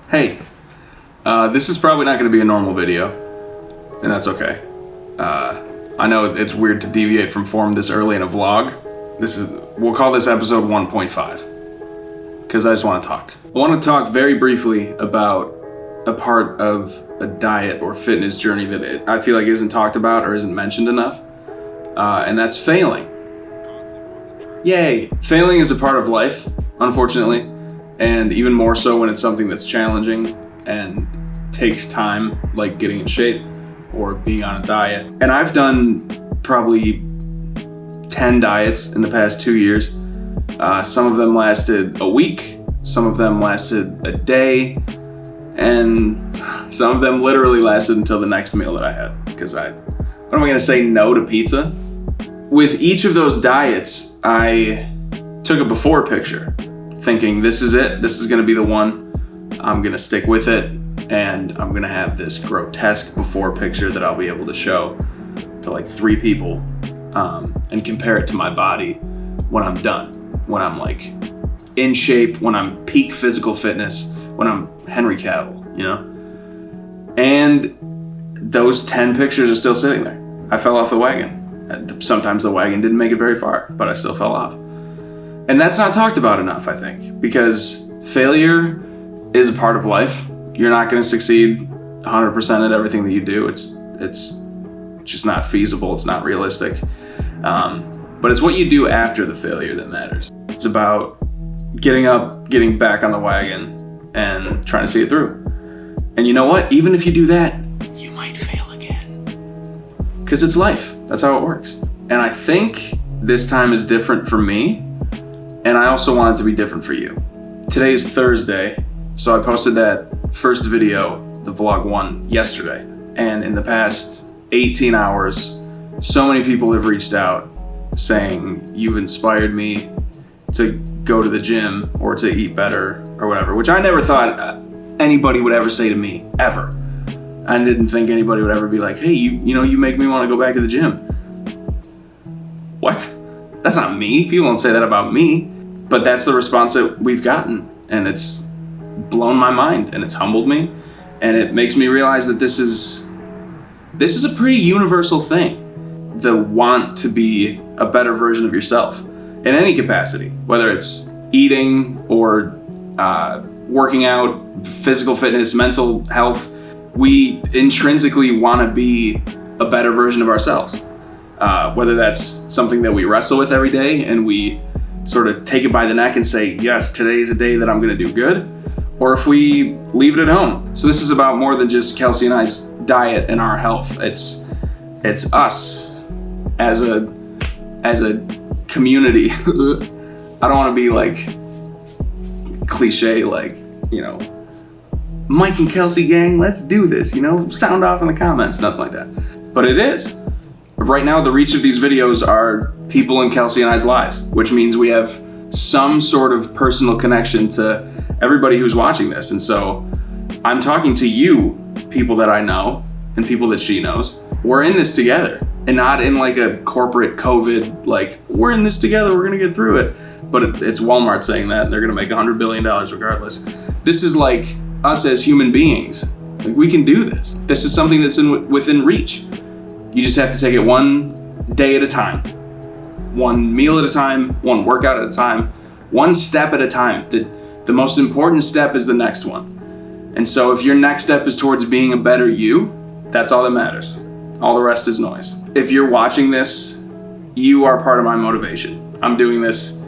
Hey, this is probably not going to be a normal video, and that's okay. I know it's weird to deviate from form this early in a vlog. We'll call this episode 1.5, because I just want to talk. I want to talk very briefly about a part of a diet or fitness journey that I feel like isn't talked about or isn't mentioned enough, and that's failing. Yay! Failing is a part of life, unfortunately, and even more so when it's something that's challenging and takes time, like getting in shape or being on a diet. And I've done probably 10 diets in the past 2 years. Some of them lasted a week, some of them lasted a day, and some of them literally lasted until the next meal that I had, because what am I gonna say no to pizza? With each of those diets, I took a before picture, thinking this is it, this is gonna be the one, I'm gonna stick with it, and I'm gonna have this grotesque before picture that I'll be able to show to like 3 people and compare it to my body when I'm done, when I'm like in shape, when I'm peak physical fitness, when I'm Henry Cavill, you know? And those 10 pictures are still sitting there. I fell off the wagon. Sometimes the wagon didn't make it very far, but I still fell off. And that's not talked about enough, I think, because failure is a part of life. You're not going to succeed 100% at everything that you do. It's just not feasible. It's not realistic. But it's what you do after the failure that matters. It's about getting up, getting back on the wagon, and trying to see it through. And you know what? Even if you do that, you might fail again. Because it's life. That's how it works. And I think this time is different for me, and I also want it to be different for you. Today is Thursday, so I posted that first video, the vlog 1, yesterday. And in the past 18 hours, so many people have reached out saying, you've inspired me to go to the gym or to eat better or whatever, which I never thought anybody would ever say to me, ever. I didn't think anybody would ever be like, hey, you make me want to go back to the gym. What? That's not me. People don't say that about me. But that's the response that we've gotten. And it's blown my mind, and it's humbled me. And it makes me realize that this is a pretty universal thing. The want to be a better version of yourself in any capacity, whether it's eating or working out, physical fitness, mental health. We intrinsically want to be a better version of ourselves. Whether that's something that we wrestle with every day and we sort of take it by the neck and say, yes, today is a day that I'm going to do good, or if we leave it at home. So this is about more than just Kelsey and I's diet and our health. It's us as a community. I don't want to be like cliche, like, Mike and Kelsey gang, let's do this, sound off in the comments, nothing like that. But it is. Right now, the reach of these videos are people in Kelsey and I's lives, which means we have some sort of personal connection to everybody who's watching this. And so I'm talking to you, people that I know and people that she knows. We're in this together, and not in like a corporate COVID, like, we're in this together, we're gonna get through it. But it's Walmart saying that, and they're gonna make $100 billion regardless. This is like us as human beings. Like, we can do this. This is something that's within reach. You just have to take it one day at a time, one meal at a time, one workout at a time, one step at a time. The most important step is the next one. And so if your next step is towards being a better you, that's all that matters. All the rest is noise. If you're watching this, you are part of my motivation. I'm doing this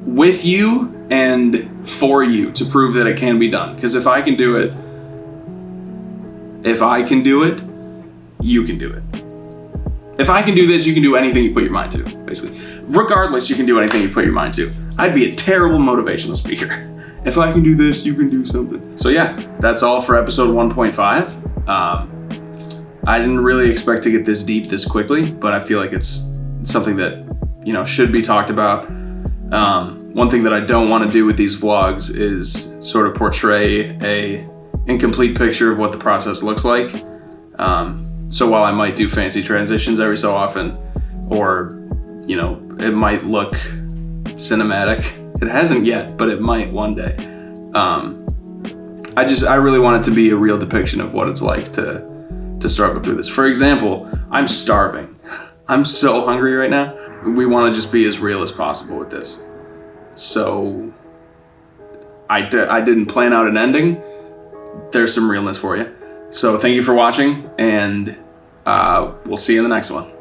with you and for you to prove that it can be done. Because if I can do it, you can do it. If I can do this, you can do anything you put your mind to, basically. Regardless, you can do anything you put your mind to. I'd be a terrible motivational speaker. If I can do this, you can do something. So yeah, that's all for episode 1.5. I didn't really expect to get this deep this quickly, but I feel like it's something that, should be talked about. One thing that I don't want to do with these vlogs is sort of portray a incomplete picture of what the process looks like. So while I might do fancy transitions every so often, or, it might look cinematic, it hasn't yet, but it might one day. I really want it to be a real depiction of what it's like to struggle through this. For example, I'm starving. I'm so hungry right now. We want to just be as real as possible with this. So I didn't plan out an ending. There's some realness for you. So thank you for watching, and we'll see you in the next one.